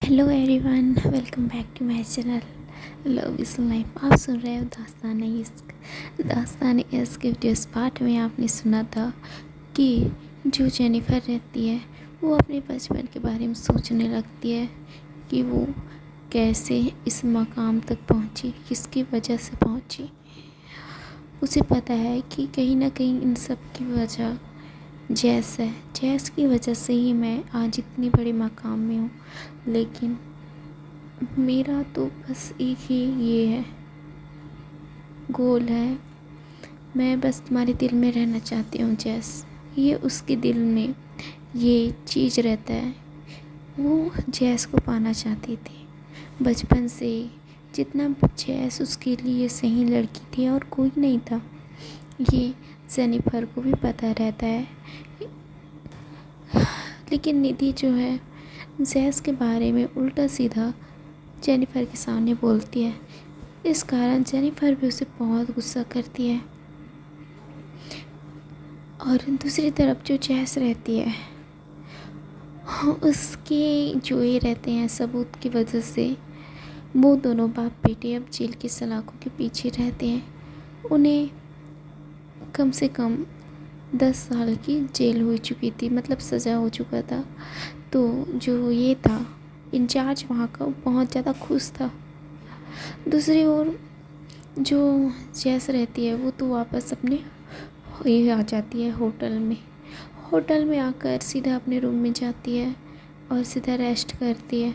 Hello everyone, welcome back to my channel love is life. आप सुन रहे हो दास्तान इश्क। दास्तान इश्क के जिस पार्ट में आपने सुना था कि जो जेनिफर रहती है वो अपने बचपन के बारे में सोचने लगती है कि वो कैसे इस मकाम तक पहुंची, किसकी वजह से पहुंची। उसे पता है कि कहीं ना कहीं इन सब की वजह जैस है। जैस की वजह से ही मैं आज इतनी बड़े मकाम में हूँ। लेकिन मेरा तो बस एक ही ये है, गोल है। मैं बस तुम्हारे दिल में रहना चाहती हूँ जैस। ये उसके दिल में ये चीज़ रहता है। वो जैस को पाना चाहती थी बचपन से। जितना जैस उसके लिए सही लड़की थी और कोई नहीं था, ये जेनिफर को भी पता रहता है। लेकिन निधि जो है जैस के बारे में उल्टा सीधा जेनिफर के सामने बोलती है। इस कारण जेनिफर भी उसे बहुत गुस्सा करती है। और दूसरी तरफ जो जैस रहती है, उसके जो ये रहते हैं सबूत की वजह से वो दोनों बाप बेटे अब जेल की सलाखों के पीछे रहते हैं। उन्हें कम से कम 10 साल की जेल हो चुकी थी, मतलब सज़ा हो चुका था। तो जो ये था इंचार्ज वहाँ का, बहुत ज़्यादा खुश था। दूसरी ओर जो जैस रहती है वो तो वापस अपने ये आ जाती है होटल में आकर सीधा अपने रूम में जाती है और सीधा रेस्ट करती है,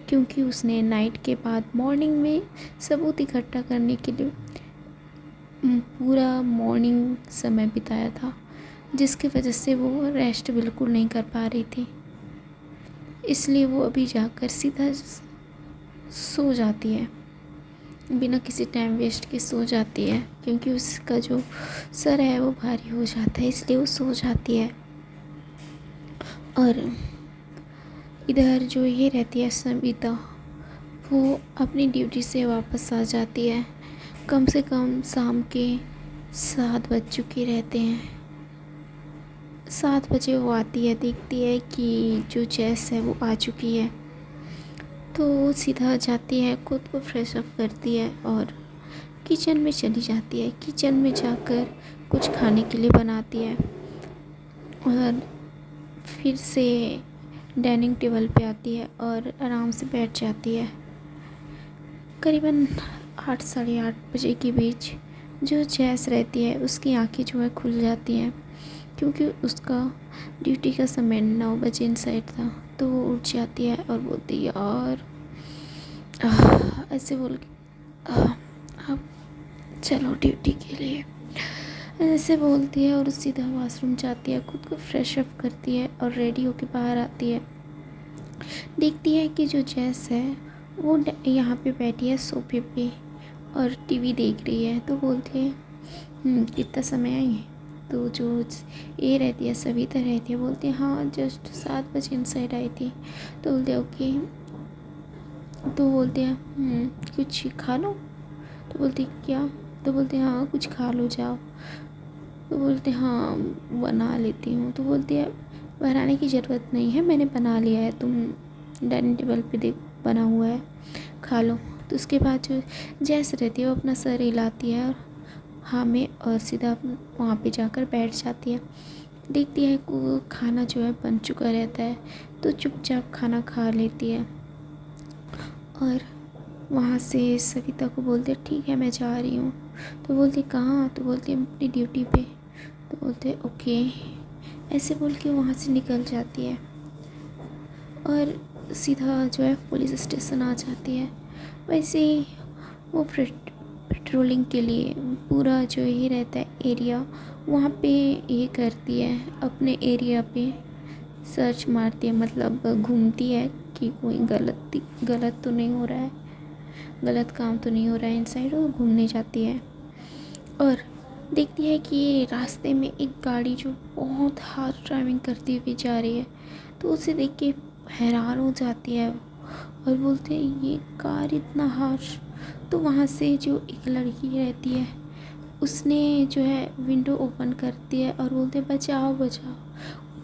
क्योंकि उसने नाइट के बाद मॉर्निंग में सबूत इकट्ठा करने के लिए पूरा मॉर्निंग समय बिताया था, जिसकी वजह से वो रेस्ट बिल्कुल नहीं कर पा रही थी। इसलिए वो अभी जाकर सीधा सो जाती है, बिना किसी टाइम वेस्ट के सो जाती है, क्योंकि उसका जो सर है वो भारी हो जाता है, इसलिए वो सो जाती है। और इधर जो ये रहती है सविता, वो अपनी ड्यूटी से वापस आ जाती है। कम से कम शाम के 7 बज चुके रहते हैं। 7 बजे वो आती है, देखती है कि जो जैस है वो आ चुकी है। तो वो सीधा जाती है, खुद को फ्रेश अप करती है और किचन में चली जाती है। किचन में जाकर कुछ खाने के लिए बनाती है और फिर से डाइनिंग टेबल पे आती है और आराम से बैठ जाती है। करीबन 8 साढ़े 8 बजे के बीच जो जैस रहती है उसकी आंखें जो है खुल जाती हैं, क्योंकि उसका ड्यूटी का समय 9 बजे इनसाइड था। तो वो उठ जाती है और बोलती है यार ऐसे बोल के अब चलो ड्यूटी के लिए, ऐसे बोलती है और सीधा वॉशरूम जाती है, खुद को फ्रेश अप करती है और रेडी होके बाहर आती है। देखती है कि जो जैस है वो यहाँ पे बैठी है सोफे पे और टीवी देख रही है। तो बोलती है कितना समय आई है। तो जो ये रहती है सविता रहती है, बोलती है हाँ जस्ट 7 बजे इनसाइड आई थी। तो बोलते हैं ओके। तो बोलते हैं कुछ खा लो। तो बोलती क्या। तो बोलते हैं हाँ कुछ खा लो जाओ। तो बोलते हैं हाँ बना लेती हूँ। तो बोलती है बनाने की ज़रूरत नहीं है, मैंने बना लिया है, तुम डाइनिंग टेबल पे देख बना हुआ है, खा लो। तो उसके बाद जो जैस रहती है वो अपना सर हिलाती है और हाँ में और सीधा वहाँ पे जाकर बैठ जाती है। देखती है कि खाना जो है बन चुका रहता है, तो चुपचाप खाना खा लेती है और वहाँ से सविता को बोलते ठीक है मैं जा रही हूँ। तो बोलती कहाँ। तो बोलती अपनी ड्यूटी पे। तो बोलते ओके। ऐसे बोल के वहाँ से निकल जाती है और सीधा जो है पुलिस स्टेशन आ जाती है। वैसे ही वो पेट्रोलिंग के लिए पूरा जो ये रहता है एरिया, वहाँ पे ये करती है, अपने एरिया पे सर्च मारती है, मतलब घूमती है कि कोई गलत तो नहीं हो रहा है, गलत काम तो नहीं हो रहा है इनसाइड। वो घूमने जाती है और देखती है कि रास्ते में एक गाड़ी जो बहुत हार्श ड्राइविंग करती हुई जा रही है। तो उसे देख के हैरान हो जाती है और बोलते हैं ये कार इतना हार्श। तो वहाँ से जो एक लड़की रहती है उसने जो है विंडो ओपन करती है और बोलते बचाओ बचाओ।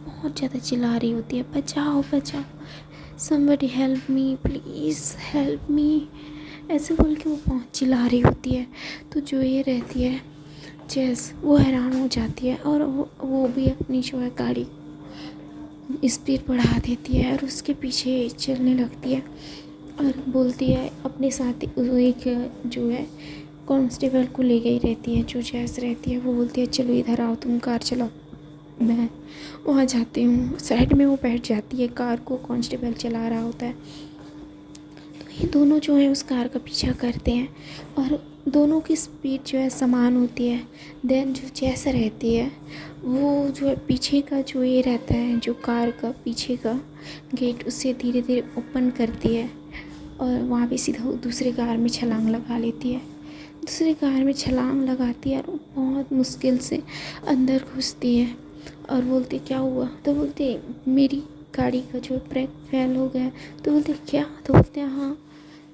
बहुत ज़्यादा चिल्ला रही होती है बचाओ बचाओ। Somebody help me, please help me, ऐसे बोल के वो बहुत चिल्ला रही होती है। तो जो ये रहती है जेस, वो हैरान हो जाती है और वो भी अपनी जो है गाड़ी स्पीड बढ़ा देती है और उसके पीछे चलने लगती है और बोलती है अपने साथ एक जो है कांस्टेबल को ले गई रहती है, जो जेस रहती है। वो बोलती है चलो इधर आओ, तुम कार चलाओ, मैं वहाँ जाती हूँ। साइड में वो बैठ जाती है, कार को कांस्टेबल चला रहा होता है। तो ये दोनों जो है उस कार का पीछा करते हैं और दोनों की स्पीड जो है समान होती है। देन जो जैसा रहती है वो जो है पीछे का जो ये रहता है, जो कार का पीछे का गेट, उससे धीरे धीरे ओपन करती है और वहाँ पे सीधा दूसरी कार में छलांग लगा लेती है। दूसरी कार में छलांग लगाती है और बहुत मुश्किल से अंदर घुसती है और बोलती क्या हुआ? तो बोलते मेरी गाड़ी का जो ब्रेक फेल हो गया। तो बोलते क्या? तो बोलते हैं हाँ।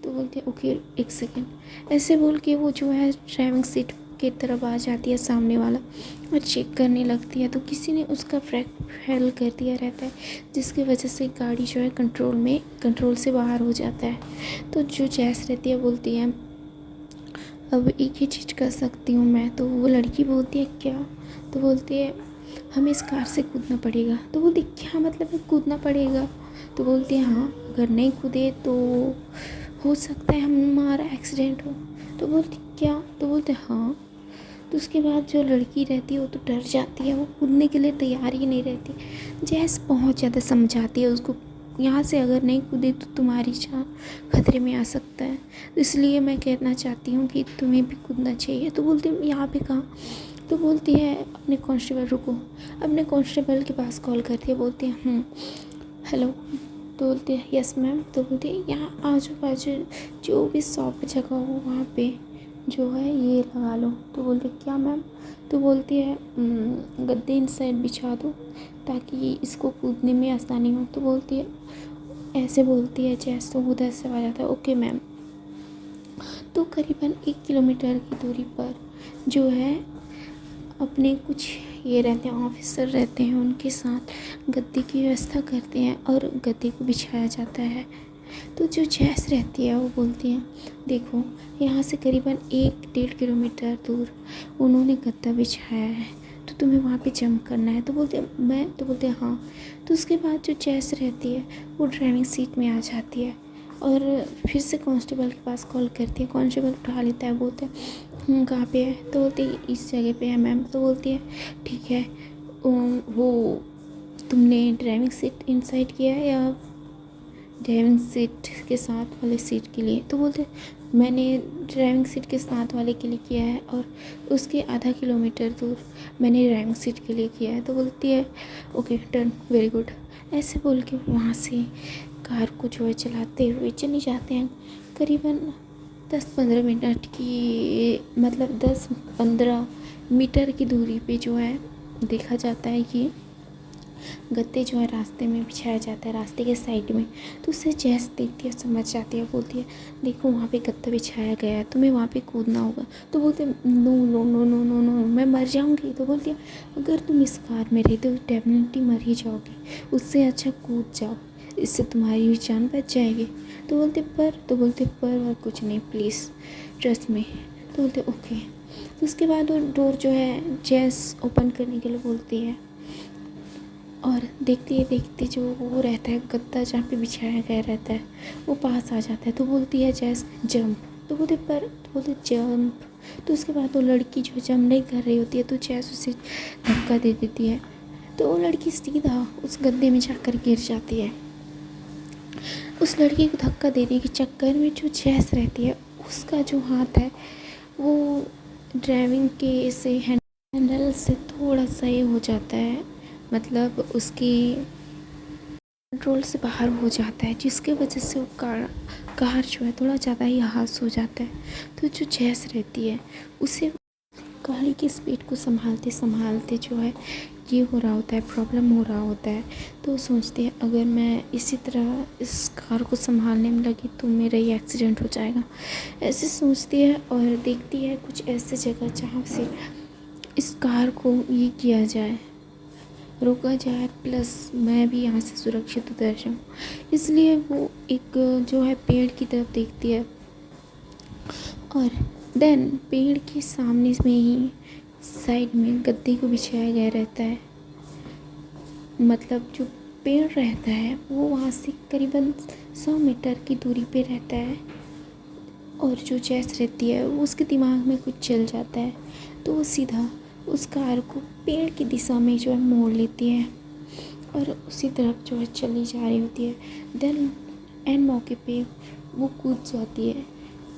तो बोलते ओके एक सेकेंड, ऐसे बोल के वो जो है ड्राइविंग सीट की तरफ आ जाती है सामने वाला और चेक करने लगती है। तो किसी ने उसका ब्रेक फेल कर दिया रहता है, जिसकी वजह से गाड़ी जो है कंट्रोल से बाहर हो जाता है। तो जो जैस रहती है बोलती है अब एक ही चीज़ कर सकती हूँ मैं। तो वो लड़की बोलती है क्या? तो बोलती है हमें इस कार से कूदना पड़ेगा। तो बोलती क्या मतलब है कूदना पड़ेगा? तो बोलती है हाँ, अगर नहीं कूदे तो हो सकता है हमारा एक्सीडेंट हो। तो बोलती क्या? तो बोलते हाँ। तो उसके बाद जो लड़की रहती है वो तो डर जाती है, वो कूदने के लिए तैयार ही नहीं रहती। जैस बहुत ज़्यादा समझाती है उसको, यहाँ से अगर नहीं कूदे तो तुम्हारी जान खतरे में आ सकता है, इसलिए मैं कहना चाहती हूँ कि तुम्हें भी कूदना चाहिए। तो बोलती यहाँ पे कहाँ? तो बोलती है अपने कांस्टेबल, रुको, अपने कांस्टेबल के पास कॉल करती है। बोलती है हेलो। तो बोलती है यस मैम। तो बोलती है यहाँ आजू बाजू जो भी शॉप जगह हो वहाँ पे जो है ये लगा लो। तो बोलती है क्या मैम? तो बोलती है गद्दे इन साइड बिछा दो ताकि इसको कूदने में आसानी हो। तो बोलती है ऐसे बोलती है जैसे तो उधर से आ जाता है ओके मैम। तो करीबन 1 किलोमीटर की दूरी पर जो है अपने कुछ ये रहते हैं ऑफिसर रहते हैं, उनके साथ गद्दे की व्यवस्था करते हैं और गद्दे को बिछाया जाता है। तो जो जैस रहती है वो बोलती है देखो यहाँ से करीबन 1-1.5 किलोमीटर दूर उन्होंने गद्दा बिछाया है, तो तुम्हें वहाँ पे जंप करना है। तो बोलते हैं मैं? तो बोलते हैं हाँ। तो उसके बाद जो जैस रहती है वो ड्राइविंग सीट में आ जाती है और फिर से कांस्टेबल के पास कॉल करती है। कांस्टेबल उठा लेता है, बोलते हैं कहाँ पे है? तो बोलती है इस जगह पे है मैम। तो बोलती है ठीक है, वो तुमने ड्राइविंग सीट इनसाइड किया है या ड्राइविंग सीट के साथ वाले सीट के लिए? तो बोलते मैंने ड्राइविंग सीट के साथ वाले के लिए किया है और उसके आधा किलोमीटर दूर मैंने ड्राइविंग सीट के लिए किया है। तो बोलती है ओके डन, वेरी गुड। ऐसे बोल के वहाँ से कार को जो है चलाते हुए चले जाते हैं। करीबन 10-15 मिनट की, मतलब 10-15 मीटर की दूरी पे जो है देखा जाता है कि गत्ते जो है रास्ते में बिछाया जाता है, रास्ते के साइड में। तो उसे जैस देखती है, समझ जाती है, बोलती है देखो वहाँ पे गत्ता बिछाया गया है, तुम्हें वहाँ पे कूदना होगा। तो बोलते no no no no no no, मैं मर जाऊँगी। तो बोलती है अगर तुम इस कार में रहते हो डेफिनेटली मर ही जाओगी, उससे अच्छा कूद जाओ, इससे तुम्हारी भी जान बच जाएगी। तो बोलते पर और कुछ नहीं, प्लीज़ ट्रस्ट मी। तो बोलते ओके। तो उसके बाद वो डोर जो है जैस ओपन करने के लिए बोलती है और देखते जो वो रहता है गद्दा जहाँ पे बिछाया गया रहता है वो पास आ जाता है। तो बोलती है जैस जंप। तो बोलते जंप। तो उसके बाद वो लड़की जो जंप नहीं कर रही होती है तो जैस उसे धक्का दे देती है। तो वो लड़की सीधा उस गद्दे में जाकर गिर जाती है। उस लड़की को धक्का देने के चक्कर में जो जैस रहती है उसका जो हाथ है वो ड्राइविंग के से हैंडल से थोड़ा सा ये हो जाता है, मतलब उसकी कंट्रोल से बाहर हो जाता है, जिसके वजह से वो कार जो है थोड़ा ज़्यादा ही हादसा हो जाता है। तो जो जैस रहती है उसे गाड़ी की स्पीड को संभालते संभालते जो है ये हो रहा होता है, प्रॉब्लम हो रहा होता है। तो सोचती है अगर मैं इसी तरह इस कार को संभालने में लगी तो मेरा ही एक्सीडेंट हो जाएगा, ऐसे सोचती है। और देखती है कुछ ऐसे जगह जहाँ से इस कार को ये किया जाए, रोका जाए, प्लस मैं भी यहाँ से सुरक्षित उतर जाऊँ। इसलिए वो एक जो है पेड़ की तरफ देखती है, और देन पेड़ के सामने में ही साइड में गद्दे को बिछाया गया रहता है। मतलब जो पेड़ रहता है वो वहाँ से करीबन 100 मीटर की दूरी पे रहता है, और जो जैस रहती है वो उसके दिमाग में कुछ चल जाता है, तो वो सीधा उस कार को पेड़ की दिशा में जो है मोड़ लेती है और उसी तरफ जो है चली जा रही होती है। देन एंड मौके पे वो कूद जाती है।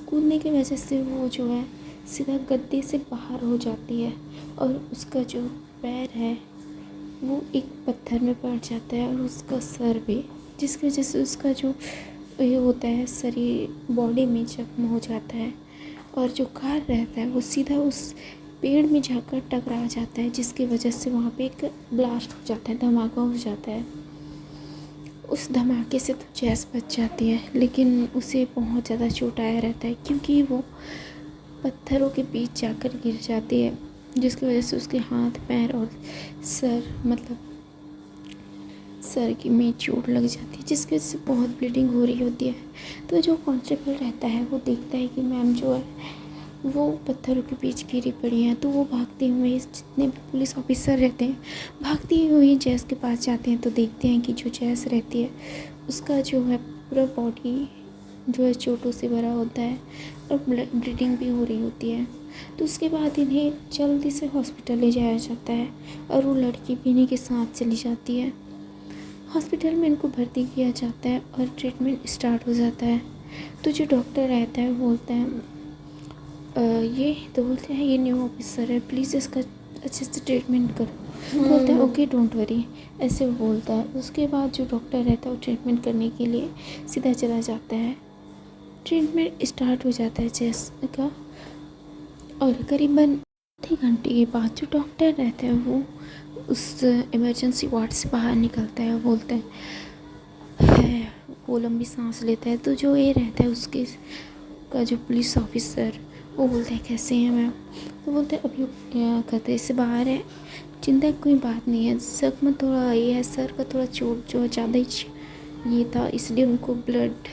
कूदने की वजह से वो जो है सीधा गद्दे से बाहर हो जाती है, और उसका जो पैर है वो एक पत्थर में पड़ जाता है, और उसका सर भी, जिसकी वजह से उसका जो ये होता है शरीर बॉडी में जख्म हो जाता है, और जो कार रहता है वो सीधा उस पेड़ में जाकर टकरा जाता है, जिसकी वजह से वहाँ पे एक ब्लास्ट हो जाता है, धमाका हो जाता है। उस धमाके से तो जैस बच जाती है, लेकिन उसे बहुत ज़्यादा चोट आया रहता है, क्योंकि वो पत्थरों के बीच जाकर गिर जाती है, जिसकी वजह से उसके हाथ पैर और सर, मतलब सर की में चोट लग जाती है, जिसकी वजह से बहुत ब्लीडिंग हो रही होती है। तो जो कांस्टेबल रहता है वो देखता है कि मैम जो है वो पत्थरों के बीच गिरी पड़ी हैं, तो वो भागते हुए, जितने भी पुलिस ऑफिसर रहते हैं भागते हुए जैस के पास जाते हैं, तो देखते हैं कि जो जैस रहती है उसका जो है पूरा बॉडी जो है चोटों से भरा होता है, और ब्लीडिंग भी हो रही होती है। तो उसके बाद इन्हें जल्दी से हॉस्पिटल ले जाया जाता है, और वो लड़की भी इन्हीं के साथ चली जाती है। हॉस्पिटल में इनको भर्ती किया जाता है और ट्रीटमेंट स्टार्ट हो जाता है। तो जो डॉक्टर रहता है वो बोलता है ये तो बोलते हैं ये न्यू ऑफिसर है, प्लीज़ इसका अच्छे से ट्रीटमेंट करो। तो बोलता है ओके डोंट वरी, ऐसे वो बोलता है। उसके बाद जो डॉक्टर रहता है वो ट्रीटमेंट करने के लिए सीधा चला जाता है। ट्रीटमेंट स्टार्ट हो जाता है जैस का, और करीबन आधे घंटे के बाद जो डॉक्टर रहता है वो उस इमरजेंसी वार्ड से बाहर निकलता है। बोलता है वो लंबी सांस लेता है। तो जो ये रहता है उसके का जो पुलिस ऑफिसर, वो बोलता है कैसे हैं मैम? तो बोलते हैं अभी खतरे से बाहर है, चिंता की कोई बात नहीं है, जख्म थोड़ा ये है, सर का थोड़ा चोट जो ज़्यादा ही ये था, इसलिए उनको ब्लड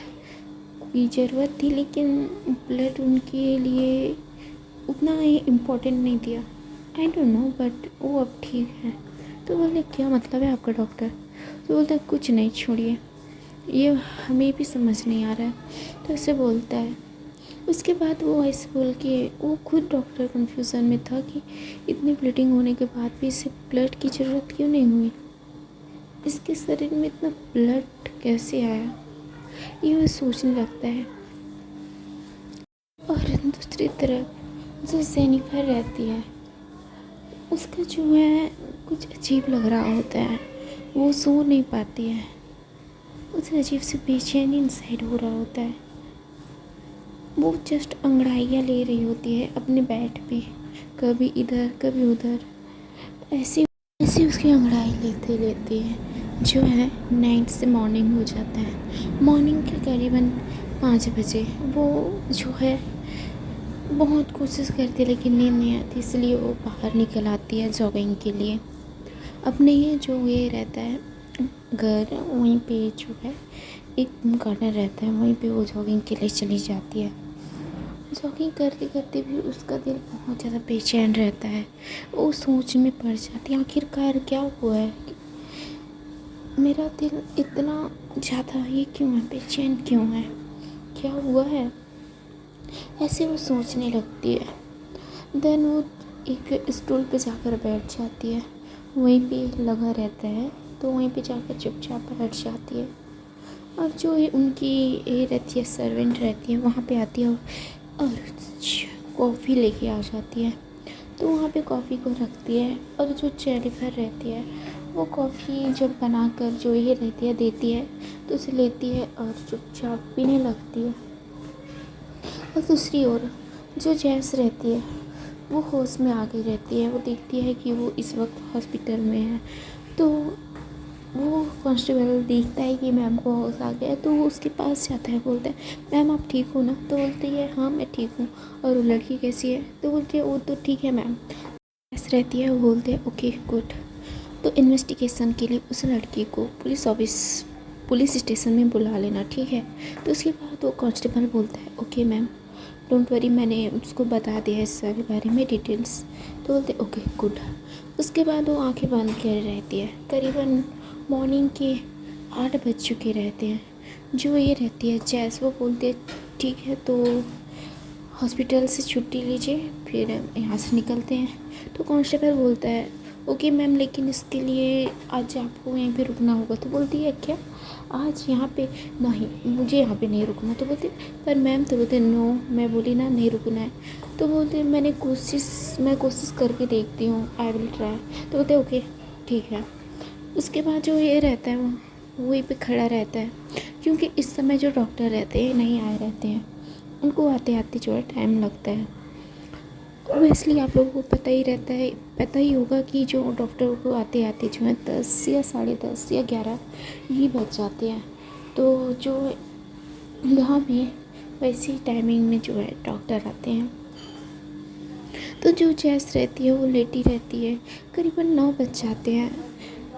की ज़रूरत थी, लेकिन ब्लड उनके लिए उतना ही इम्पोर्टेंट नहीं दिया। आई डोंट नो, बट वो अब ठीक है। तो बोले क्या मतलब है आपका डॉक्टर? तो बोलता है कुछ नहीं, छोड़िए, ये हमें भी समझ नहीं आ रहा है। तो ऐसे बोलता है। उसके बाद वो ऐसे बोल के वो खुद डॉक्टर कन्फ्यूज़न में था कि इतनी ब्लीडिंग होने के बाद भी इसे ब्लड की ज़रूरत क्यों नहीं हुई, इसके शरीर में इतना ब्लड कैसे आया, ये वो सोचने लगता है। और दूसरी तरफ जो जेनिफर रहती है उसका जो है कुछ अजीब लग रहा होता है, वो सो नहीं पाती है, उसे अजीब से बेचैनी इनसाइड हो रहा होता है। वो जस्ट अंगड़ाइयाँ ले रही होती है अपने बेड पे, कभी इधर कभी उधर, ऐसे ऐसे उसकी अंगड़ाई लेते लेते जो है नाइट से मॉर्निंग हो जाता है। मॉर्निंग के करीबन 5 बजे वो जो है बहुत कोशिश करती है, लेकिन नींद नहीं आती, इसलिए वो बाहर निकल आती है जॉगिंग के लिए। अपने ये जो ये रहता है घर, वहीं पे जो है एक गार्डन रहता है, वहीं पे वो जॉगिंग के लिए चली जाती है। जॉगिंग करते करते भी उसका दिल बहुत ज़्यादा बेचैन रहता है। वो सोच में पड़ जाती है आखिरकार क्या हुआ है, मेरा दिल इतना ज़्यादा ये क्यों है, बेचैन क्यों है, क्या हुआ है, ऐसे वो सोचने लगती है। देन वो एक स्टूल पे जाकर बैठ जाती है, वहीं पे लगा रहता है, तो वहीं पे जाकर चुपचाप बैठ जाती है। और जो ये उनकी ये रहती है सर्वेंट रहती है, वहाँ पे आती है और कॉफ़ी लेके आ जाती है। तो वहाँ पे कॉफ़ी को रखती है, और जो जेनिफर रहती है वो कॉफ़ी जब बनाकर जो ये रहती है देती है, तो उसे लेती है और चुपचाप पीने लगती है। और दूसरी ओर जो जैस रहती है वो होश में आ गई रहती है। वो देखती है कि वो इस वक्त हॉस्पिटल में है, तो वो कांस्टेबल देखता है कि मैम को होश आ गया, तो वो उसके पास जाता है, बोलता है मैम आप ठीक हो ना? तो बोलती है हाँ मैं ठीक हूँ। और वो लड़की कैसी है? तो बोलती है वो तो ठीक है मैम। जैस रहती है, वो बोलते हैं ओके गुड। तो इन्वेस्टिगेशन के लिए उस लड़की को पुलिस स्टेशन में बुला लेना, ठीक है। तो उसके बाद वो कांस्टेबल बोलता है ओके मैम, डोंट वरी, मैंने उसको बता दिया है इस सारे बारे में डिटेल्स। तो बोलते ओके गुड। उसके बाद वो आंखें बंद कर रहती है। करीबन मॉर्निंग के 8 बज चुके रहते हैं। जो ये रहती है जैस, वो बोलती है ठीक है तो हॉस्पिटल से छुट्टी लीजिए, फिर यहाँ से निकलते हैं। तो कांस्टेबल बोलता है ओके मैम, लेकिन इसके लिए आज आपको यहीं पे रुकना होगा। तो बोलती है क्या आज यहाँ पे? नहीं, मुझे यहाँ पे नहीं रुकना। तो बोलते पर मैम, तो बोलते नो, मैं बोली ना नहीं रुकना है। तो बोलते मैं कोशिश करके देखती हूँ, आई विल ट्राई। तो बोलते ओके ठीक है। उसके बाद जो ये रहता है वो वहीं पे खड़ा रहता है, क्योंकि इस समय जो डॉक्टर रहते हैं नहीं आए रहते हैं, उनको आते आते जो है टाइम लगता है। ओबियसली आप लोगों को पता ही होगा कि जो डॉक्टर को आते आते जो है 10 या 10:30 या 11 ही बज जाते हैं। तो जो यहाँ पे वैसी टाइमिंग में जो है डॉक्टर आते हैं। तो जो जैस रहती है वो लेटी रहती है। करीबन 9 बज जाते हैं।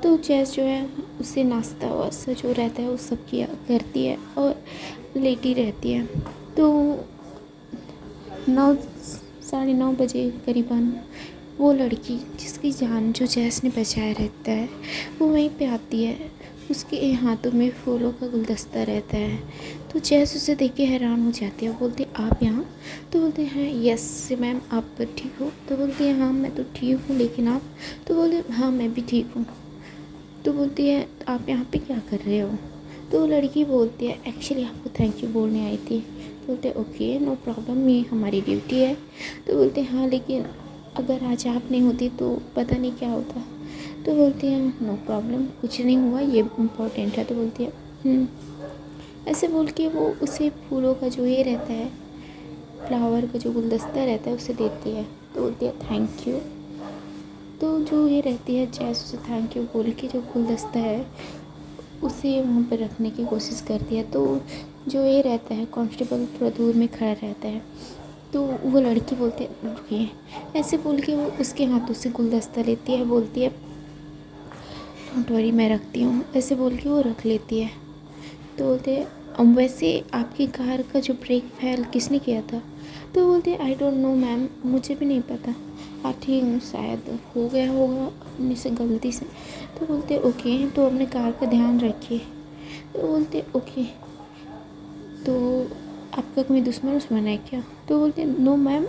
तो जैस जो है उसे नाश्ता वास्ता जो रहता है वो सब किया करती है और लेटी रहती है। तो 9 9:30 बजे करीबन वो लड़की जिसकी जान जो जैस ने बचाया रहता है वो वहीं पे आती है। उसके हाथों में फूलों का गुलदस्ता रहता है। तो जैस उसे देख के हैरान हो जाती है। बोलती आप यहाँ? तो बोलते हैं यस मैम, आप ठीक हो? तो बोलती है हाँ मैं तो ठीक हूँ, लेकिन आप? तो बोलते हाँ मैं भी ठीक हूँ। तो बोलती है आप यहाँ पे क्या कर रहे हो? तो वो लड़की बोलती है एक्चुअली आपको थैंक यू बोलने आई थी। तो बोलते ओके नो प्रॉब्लम, ये हमारी ड्यूटी है। तो बोलते हाँ लेकिन अगर आज आप नहीं होती तो पता नहीं क्या होता। तो बोलती है नो प्रॉब्लम, कुछ नहीं हुआ, ये इम्पोर्टेंट है। तो बोलती है ऐसे बोल के वो उसे फूलों का जो ये रहता है, फ्लावर का जो गुलदस्ता रहता है उसे देती है। तो बोलती है थैंक यू। तो जो ये रहती है जैस उसे थैंक यू बोल के जो गुलदस्ता है उसे वहाँ पर रखने की कोशिश करती है। तो जो ये रहता है कांस्टेबल थोड़ा दूर में खड़ा रहता है। तो वो लड़की बोलती है रुकिए, ऐसे बोल के वो उसके हाथों से गुलदस्ता लेती है। बोलती है डोंट वरी मैं रखती हूँ, ऐसे बोल के वो रख लेती है। तो बोलते हैं वैसे आपकी कार का जो ब्रेक फेल किसने किया था? तो बोलते आई डोंट नो मैम, मुझे भी नहीं पता, आई थिंक शायद हो गया होगा अपने से गलती से। तो बोलते ओके तो अपने कार का ध्यान रखिए। तो बोलते ओके, तो आपका कोई दुश्मन है क्या? तो बोलते नो मैम,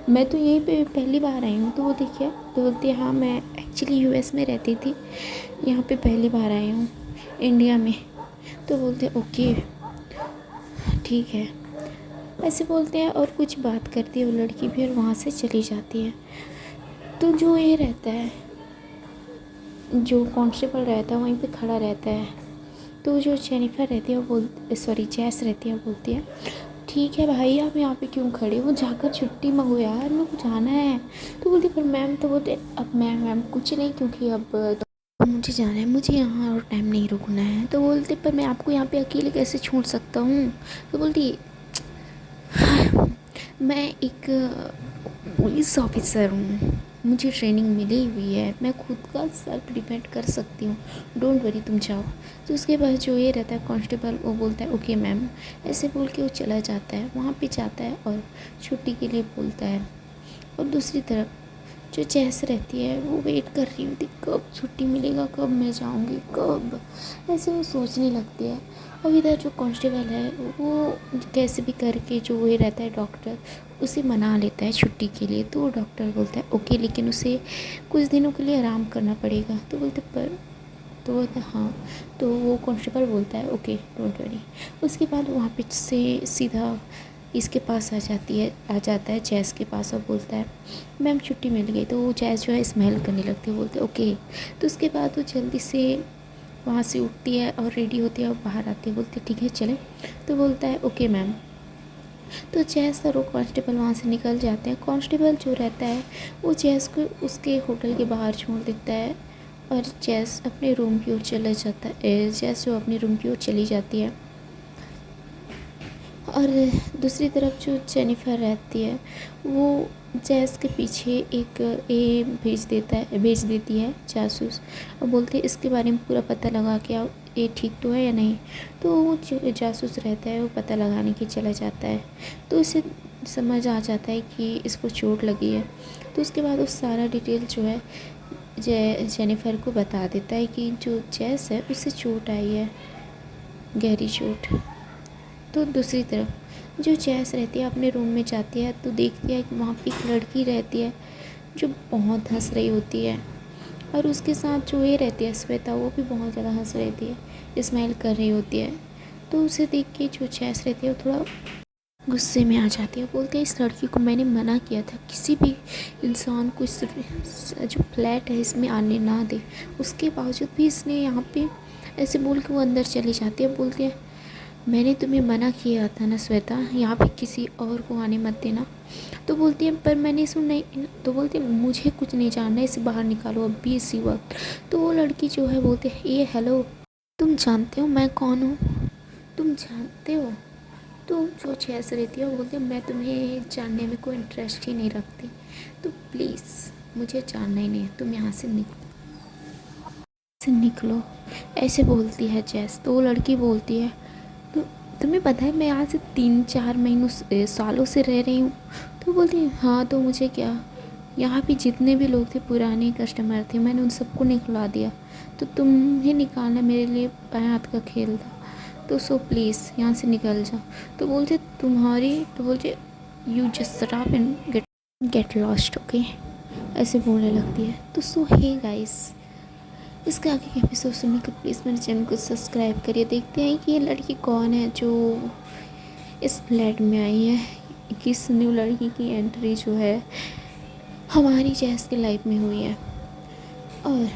मैं तो यहीं पे पहली बार आई हूँ। तो बोलते क्या? तो बोलती हाँ मैं एक्चुअली यूएस में रहती थी, यहाँ पे पहली बार आई हूँ इंडिया में। तो बोलते ओके ठीक है, ऐसे बोलते हैं और कुछ बात करती है वो लड़की भी और वहाँ से चली जाती है। तो जो ये रहता है, जो कांस्टेबल रहता है वहीं पे खड़ा रहता है। तो जो जेनिफर रहती है वो जैस रहती है वो बोलती है ठीक है भाई आप यहाँ पे क्यों खड़े हो, जाकर छुट्टी मांगो यार, मेरे को जाना है। तो बोलती पर मैम, तो बोलते अब मैम कुछ नहीं, क्योंकि अब तो मुझे जाना है, मुझे यहाँ और टाइम नहीं रुकना है। तो बोलते पर मैं आपको यहाँ पे अकेले कैसे छोड़ सकता हूँ? तो बोलती मैं एक पुलिस ऑफिसर हूँ, मुझे ट्रेनिंग मिली हुई है, मैं खुद का सेल्फ डिपेंड कर सकती हूँ, डोंट वरी तुम जाओ। तो उसके बाद जो ये रहता है कांस्टेबल वो बोलता है ओके मैम, ऐसे बोल के वो चला जाता है, वहाँ पे जाता है और छुट्टी के लिए बोलता है। और दूसरी तरफ जो जैस रहती है वो वेट कर रही होती कब छुट्टी मिलेगा, कब मैं जाऊँगी, कब, ऐसे वो सोचने लगती है। और इधर जो कांस्टेबल है वो कैसे भी करके जो ये रहता है डॉक्टर उसे मना लेता है छुट्टी के लिए। तो वो डॉक्टर बोलता है ओके लेकिन उसे कुछ दिनों के लिए आराम करना पड़ेगा। तो बोलते पर, तो बोलता है हाँ। तो वो कांस्टेबल बोलता है ओके डोंट वरी। उसके बाद वहाँ पे से सीधा इसके पास आ जाता है जैस के पास और बोलता है मैम छुट्टी मिल गई। तो वो जैस जो है स्मेल करने लगती है, बोलते ओके। तो उसके बाद वो जल्दी से वहाँ से उठती है और रेडी होती है और बाहर आती है, बोलती है ठीक है चले। तो बोलता है ओके मैम। तो जैस और वो कांस्टेबल वहाँ से निकल जाते हैं। कांस्टेबल जो रहता है वो जैस को उसके होटल के बाहर छोड़ देता है और जैस अपने रूम की ओर चला जाता है, जैस जो अपने रूम की ओर चली जाती है। और दूसरी तरफ जो जेनिफर रहती है वो जैस के पीछे एक भेज देती है जासूस, और बोलते हैं इसके बारे में पूरा पता लगा के आओ, ये ठीक तो है या नहीं। तो वो जो जासूस रहता है वो पता लगाने के चला जाता है, तो उसे समझ आ जाता है कि इसको चोट लगी है। तो उसके बाद वो सारा डिटेल जो है जेनिफर को बता देता है कि जो जैस है उससे चोट आई है, गहरी चोट। तो दूसरी तरफ जो जैस रहती है अपने रूम में जाती है तो देखती है कि वहाँ पे एक लड़की रहती है जो बहुत हंस रही होती है, और उसके साथ जो ये रहती है श्वेता, वो भी बहुत ज़्यादा हंस रहती है, स्माइल कर रही होती है। तो उसे देख के जो जैस रहती है वो थोड़ा गुस्से में आ जाती है, बोलती है इस लड़की को मैंने मना किया था किसी भी इंसान को इस जो फ्लैट है इसमें आने ना दे, उसके बावजूद भी इसने यहाँ पे ऐसे बोल के वो अंदर चली जाती है। बोलती है मैंने तुम्हें मना किया था ना श्वेता, यहाँ पे किसी और को आने मत देना। तो बोलती है पर मैंने इसमें नहीं, तो बोलती है मुझे कुछ नहीं जानना, इसे बाहर निकालो अभी इसी वक्त। तो वो लड़की जो है बोलती है ये हेलो, तुम जानते हो मैं कौन हूँ, तुम जानते हो। तो जो चेस रहती है वो बोलती है मैं तुम्हें जानने में कोई इंटरेस्ट ही नहीं रखती, तो प्लीज़ मुझे जानना ही नहीं है, तुम यहाँ से निकलो, ऐसे बोलती है जैस। तो वो लड़की बोलती है तो तुम्हें पता है मैं यहाँ से 3-4 महीनों सालों से रह रही हूँ। तो बोलती है हाँ तो मुझे क्या, यहाँ पे जितने भी लोग थे पुराने कस्टमर थे मैंने उन सबको निकलवा दिया, तो तुम्हें निकालना मेरे लिए बाएं हाथ का खेल था, तो सो प्लीज़ यहाँ से निकल जाओ। तो बोलते तुम्हारी, तो बोलते you just shut up and get lost, okay, ऐसे बोलने लगती है। तो सो हे गाइस, इसके आगे के एपिसोड सुनने के प्लीज़ मेरे चैनल को सब्सक्राइब करिए। देखते हैं कि ये लड़की कौन है जो इस फ्लैट में आई है, किस न्यू लड़की की एंट्री जो है हमारी जैस की लाइफ में हुई है। और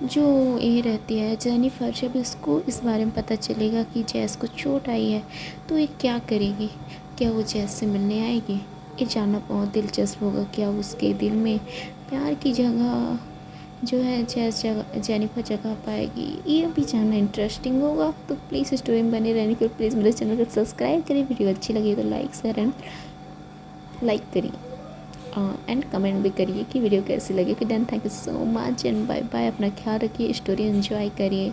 जो ये रहती है जेनिफर, जब इसको इस बारे में पता चलेगा कि जैस को चोट आई है तो ये क्या करेगी, क्या वो जैस से मिलने आएगी, ये जानना बहुत दिलचस्प होगा। क्या उसके दिल में प्यार की जगह जो है जेनिफर जगह पाएगी, ये भी जानना इंटरेस्टिंग होगा। तो प्लीज़ स्टोरी में बने रहने के लिए प्लीज़ मेरे चैनल को सब्सक्राइब करिए, वीडियो अच्छी लगी तो लाइक शेयर एंड लाइक करिए एंड कमेंट भी करिए कि वीडियो कैसी लगी। कि done, thank you so much and bye bye, अपना ख्याल रखिए, स्टोरी एंजॉय करिए।